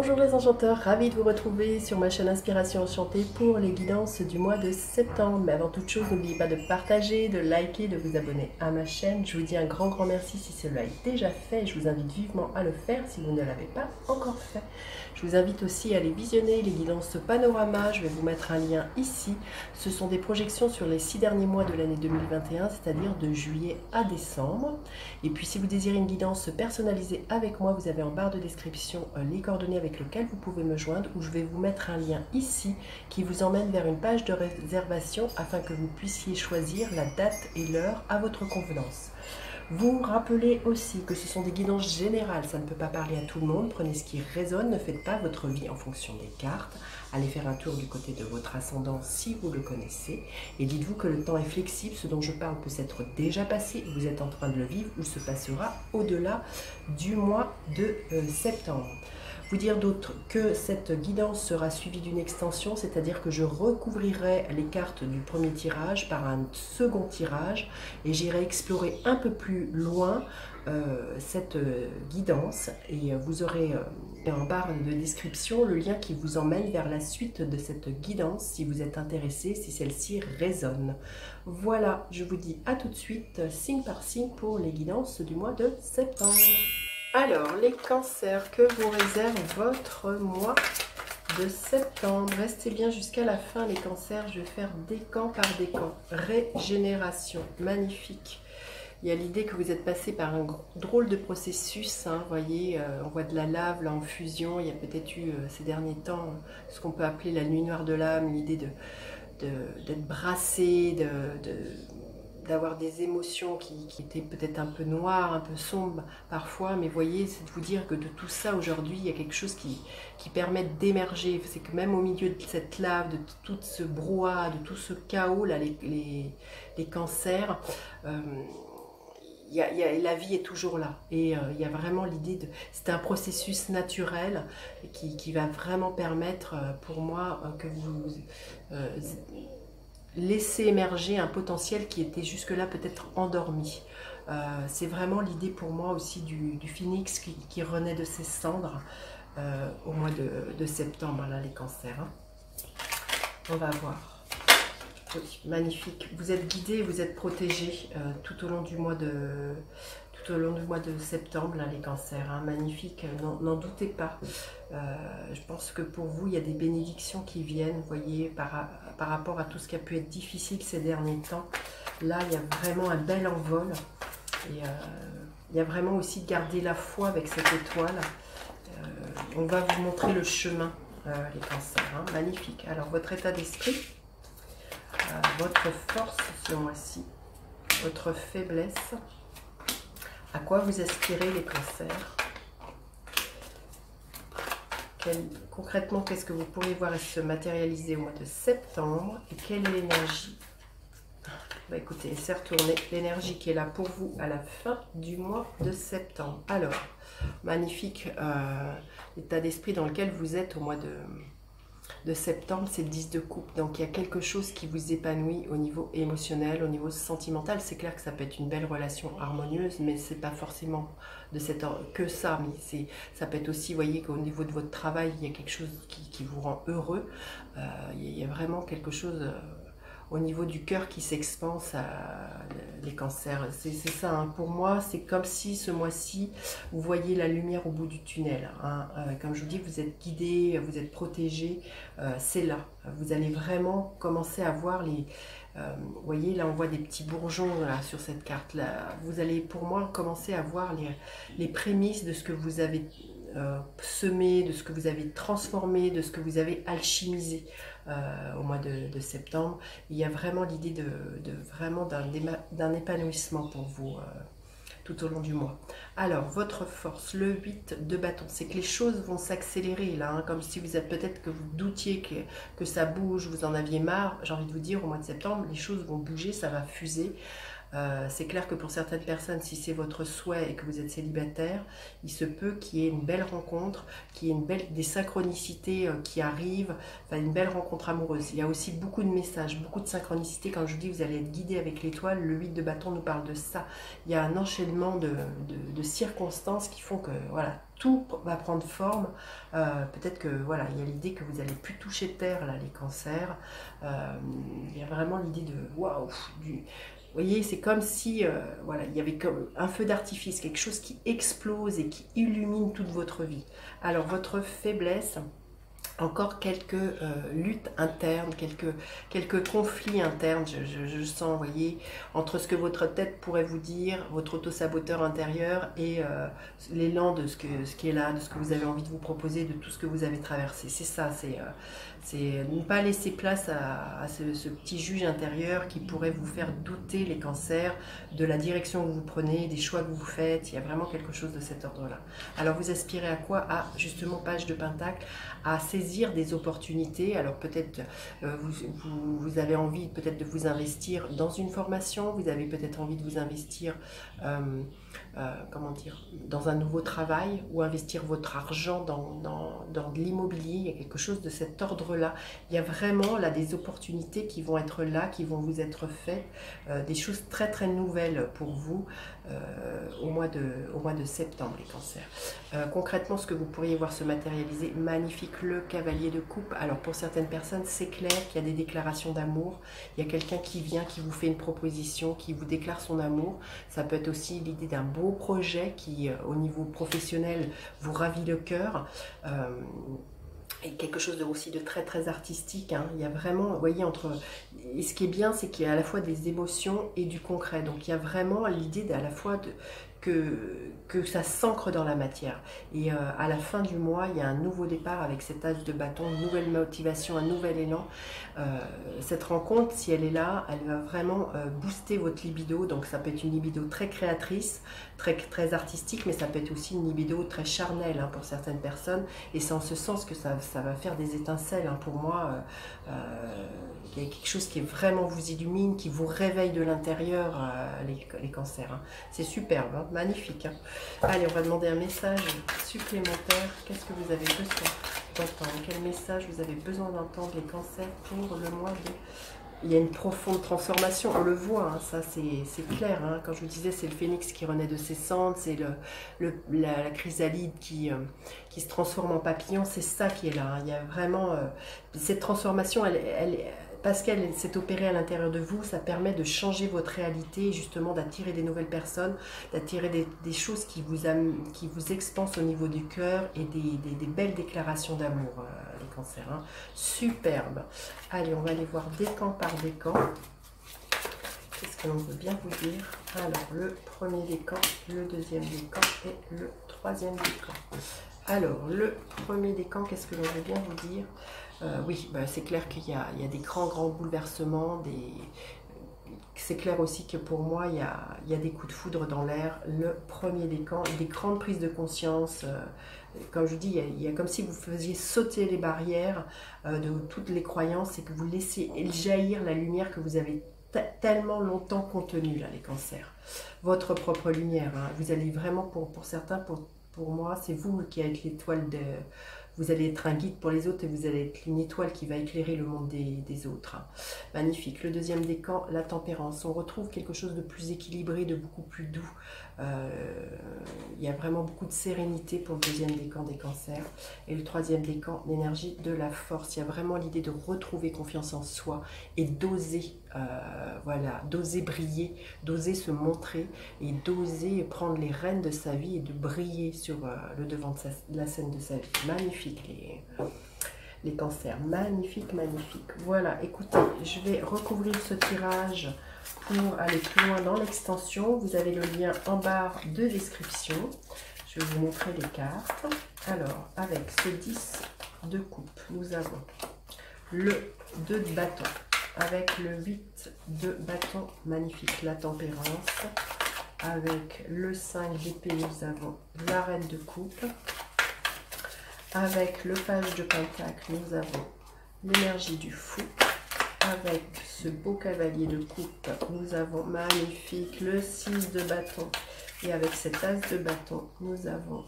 Bonjour les enchanteurs, ravi de vous retrouver sur ma chaîne Inspiration Enchantée pour les guidances du mois de septembre. Mais avant toute chose, n'oubliez pas de partager, de liker, de vous abonner à ma chaîne. Je vous dis un grand merci si cela est déjà fait. Je vous invite vivement à le faire si vous ne l'avez pas encore fait. Je vous invite aussi à aller visionner les guidances panorama. Je vais vous mettre un lien ici. Ce sont des projections sur les 6 derniers mois de l'année 2021, c'est-à-dire de juillet à décembre. Et puis si vous désirez une guidance personnalisée avec moi, vous avez en barre de description les coordonnées avec lesquelles vous pouvez me joindre, où je vais vous mettre un lien ici qui vous emmène vers une page de réservation afin que vous puissiez choisir la date et l'heure à votre convenance. Vous rappelez aussi que ce sont des guidances générales, ça ne peut pas parler à tout le monde. Prenez ce qui résonne, ne faites pas votre vie en fonction des cartes. Allez faire un tour du côté de votre ascendant si vous le connaissez. Et dites-vous que le temps est flexible, ce dont je parle peut s'être déjà passé, vous êtes en train de le vivre ou se passera au-delà du mois de septembre. Vous dire d'autre que cette guidance sera suivie d'une extension, c'est-à-dire que je recouvrirai les cartes du premier tirage par un second tirage et j'irai explorer un peu plus loin cette guidance et vous aurez en barre de description le lien qui vous emmène vers la suite de cette guidance si vous êtes intéressé, si celle-ci résonne. Voilà, je vous dis à tout de suite, signe par signe pour les guidances du mois de septembre. Alors, les cancers, que vous réserve votre mois de septembre? Restez bien jusqu'à la fin, les cancers. Je vais faire décan par décan. Régénération, magnifique. Il y a l'idée que vous êtes passé par un drôle de processus. Vous voyez, on voit de la lave là en fusion. Il y a peut-être eu ces derniers temps ce qu'on peut appeler la nuit noire de l'âme, l'idée d'être brassé, d'avoir des émotions qui étaient peut-être un peu noires, un peu sombres parfois, mais voyez, c'est de vous dire que de tout ça aujourd'hui, il y a quelque chose qui permet d'émerger. C'est que même au milieu de cette lave, de tout ce brouhaha, de tout ce chaos, là, les cancers, la vie est toujours là. Et il y a vraiment l'idée de... C'est un processus naturel qui va vraiment permettre pour moi que vous... laisser émerger un potentiel qui était jusque-là peut-être endormi. C'est vraiment l'idée pour moi aussi du phénix qui renaît de ses cendres au mois de septembre, là, les cancers. On va voir. Oui, magnifique. Vous êtes guidés, vous êtes protégés tout au long du mois de septembre, là, les cancers. Magnifique, n'en doutez pas. Je pense que pour vous, il y a des bénédictions qui viennent, vous voyez, par rapport à tout ce qui a pu être difficile ces derniers temps. Là, il y a vraiment un bel envol. Et il y a vraiment aussi de garder la foi avec cette étoile. On va vous montrer le chemin, les cancers. Magnifique. Alors, votre état d'esprit, votre force ce mois-ci, votre faiblesse, à quoi vous aspirez, les cancers. Concrètement, qu'est-ce que vous pourriez voir se matérialiser au mois de septembre et quelle est l'énergie? Écoutez, c'est retourné, l'énergie qui est là pour vous à la fin du mois de septembre. Alors, magnifique état d'esprit dans lequel vous êtes au mois de septembre, c'est le 10 de coupe. Donc il y a quelque chose qui vous épanouit au niveau émotionnel, au niveau sentimental. C'est clair que ça peut être une belle relation harmonieuse, mais c'est pas forcément de cette que ça. Mais ça peut être aussi, vous voyez, qu'au niveau de votre travail, il y a quelque chose qui vous rend heureux. Il y a vraiment quelque chose au niveau du cœur qui s'expanse, les cancers. C'est ça, pour moi, c'est comme si ce mois-ci, vous voyez la lumière au bout du tunnel. Comme je vous dis, vous êtes guidés, vous êtes protégés, c'est là. Vous allez vraiment commencer à voir les... vous voyez, là, on voit des petits bourgeons là, sur cette carte-là. Vous allez, pour moi, commencer à voir les prémices de ce que vous avez semé, de ce que vous avez transformé, de ce que vous avez alchimisé au mois de septembre. Il y a vraiment l'idée vraiment d'un épanouissement pour vous tout au long du mois. Alors, votre force, le 8 de bâton, c'est que les choses vont s'accélérer là, comme si vous êtes peut-être que vous doutiez que ça bouge, vous en aviez marre. J'ai envie de vous dire, au mois de septembre, les choses vont bouger, ça va fuser. C'est clair que pour certaines personnes, si c'est votre souhait et que vous êtes célibataire, il se peut qu'il y ait une belle rencontre, qu'il y ait des synchronicités qui arrivent, enfin une belle rencontre amoureuse. Il y a aussi beaucoup de messages, beaucoup de synchronicité. Quand je vous dis vous allez être guidé avec l'étoile, le 8 de bâton nous parle de ça. Il y a un enchaînement de circonstances qui font que voilà, tout va prendre forme. Peut-être que voilà, il y a l'idée que vous allez plus toucher terre là, les cancers. Il y a vraiment l'idée de waouh, vous voyez, c'est comme si voilà, il y avait comme un feu d'artifice, quelque chose qui explose et qui illumine toute votre vie. Alors votre faiblesse, encore quelques luttes internes, quelques conflits internes, je sens, vous voyez, entre ce que votre tête pourrait vous dire, votre auto-saboteur intérieur et l'élan de ce qui est là, de ce que vous avez envie de vous proposer, de tout ce que vous avez traversé. C'est ça, c'est ne pas laisser place à ce petit juge intérieur qui pourrait vous faire douter, les cancers, de la direction que vous prenez, des choix que vous faites. Il y a vraiment quelque chose de cet ordre-là. Alors vous aspirez à quoi? À justement, page de Pentacle, à saisir des opportunités. Alors peut-être vous avez envie peut-être de vous investir dans une formation, vous avez peut-être envie de vous investir comment dire, dans un nouveau travail, ou investir votre argent dans de l'immobilier. Il y a quelque chose de cet ordre-là. Il y a vraiment là des opportunités qui vont être là, qui vont vous être faites, des choses très très nouvelles pour vous au mois de septembre, les cancers. Concrètement, ce que vous pourriez voir se matérialiser, magnifique, le cavalier de coupe. Alors pour certaines personnes, c'est clair qu'il y a des déclarations d'amour. Il y a quelqu'un qui vient, qui vous fait une proposition, qui vous déclare son amour. Ça peut être aussi l'idée d'un beau projet qui, au niveau professionnel, vous ravit le cœur. Et quelque chose aussi de très très artistique, hein. Il y a vraiment, vous voyez, et ce qui est bien, c'est qu'il y a à la fois des émotions et du concret. Donc il y a vraiment l'idée à la fois que ça s'ancre dans la matière. Et à la fin du mois, il y a un nouveau départ avec cet as de bâton, une nouvelle motivation, un nouvel élan. Cette rencontre, si elle est là, elle va vraiment booster votre libido. Donc ça peut être une libido très créatrice, très artistique, mais ça peut être aussi une libido très charnelle, hein, pour certaines personnes. Et c'est en ce sens que ça va faire des étincelles, hein, pour moi. Il y a quelque chose qui vraiment vous illumine, qui vous réveille de l'intérieur, les cancers, hein. C'est superbe, hein, magnifique, hein. Allez, on va demander un message supplémentaire. Qu'est-ce que vous avez besoin d'entendre? Quel message vous avez besoin d'entendre, les cancers, pour le mois de... Il y a une profonde transformation, on le voit, hein, ça c'est clair, hein. Quand je vous disais, c'est le phénix qui renaît de ses cendres, c'est la chrysalide qui se transforme en papillon, c'est ça qui est là, hein. Il y a vraiment cette transformation, parce qu'elle s'est opérée à l'intérieur de vous, ça permet de changer votre réalité, justement d'attirer des nouvelles personnes, d'attirer des choses qui vous expansent au niveau du cœur, et des belles déclarations d'amour, les cancers, hein. Superbe. Allez, on va aller voir décan par décan. Qu'est-ce que l'on veut bien vous dire? Alors, le premier décan, le deuxième décan et le troisième décan. Alors, le premier décan, qu'est-ce que l'on veut bien vous dire? Oui, bah, c'est clair qu'il y a des grands bouleversements, c'est clair aussi que pour moi, il y a des coups de foudre dans l'air. Le premier décan, des grandes prises de conscience. Comme je dis, il y a comme si vous faisiez sauter les barrières de toutes les croyances, et que vous laissiez jaillir la lumière que vous avez tellement longtemps contenue, là, les cancers. Votre propre lumière, hein. Vous allez vraiment, pour certains, pour moi, c'est vous qui êtes l'étoile de... Vous allez être un guide pour les autres, et vous allez être une étoile qui va éclairer le monde des autres, hein. Magnifique. Le deuxième décan, la tempérance. On retrouve quelque chose de plus équilibré, de beaucoup plus doux. Il y a vraiment beaucoup de sérénité pour le deuxième décan des cancers. Et le troisième décan, l'énergie de la force. Il y a vraiment l'idée de retrouver confiance en soi et d'oser, voilà, d'oser briller, d'oser se montrer, et d'oser prendre les rênes de sa vie et de briller sur le devant de la scène de sa vie. Magnifique, les cancers. Magnifique, magnifique. Voilà, écoutez, je vais recouvrir ce tirage pour aller plus loin dans l'extension. Vous avez le lien en barre de description. Je vais vous montrer les cartes. Alors, avec ce 10 de coupe, nous avons le 2 de bâton, avec le 8 de bâton, magnifique, la tempérance. Avec le 5 d'épée, nous avons la reine de coupe. Avec le page de pentacle, nous avons l'énergie du fou. Avec ce beau cavalier de coupe, nous avons magnifique le 6 de bâton. Et avec cet as de bâton, nous avons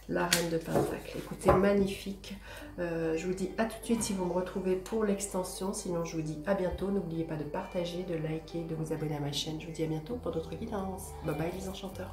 la reine de pentacle. Écoutez, magnifique. Je vous dis à tout de suite si vous me retrouvez pour l'extension. Sinon, je vous dis à bientôt. N'oubliez pas de partager, de liker, de vous abonner à ma chaîne. Je vous dis à bientôt pour d'autres guidances. Bye bye les enchanteurs.